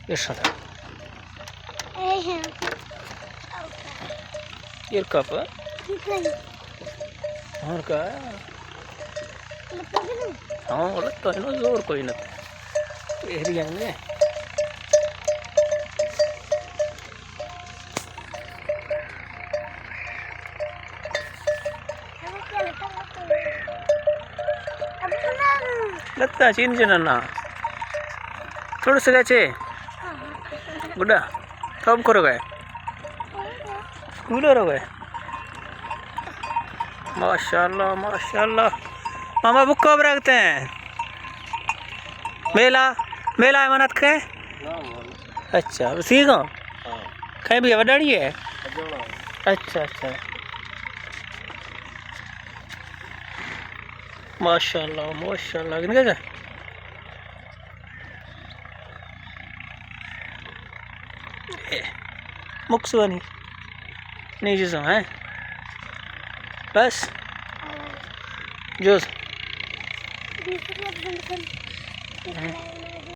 Yaşadı. Yer kapı. और का हाँ गलत तो है ना जोर कोई ना एरिया में लगता है चीन ना थोड़ा से गए गुड्डा कब करो गए स्कूल हो गए माशाल्लाह माशाल्लाह मामा बुक कब रखते हैं मेला मेला है मनत के अच्छा उसी को कहीं भी वडाड़ी है अच्छा अच्छा माशाल्लाह माशाल्लाह कितने का मुक्सवानी नहीं चीज़ है बस जोश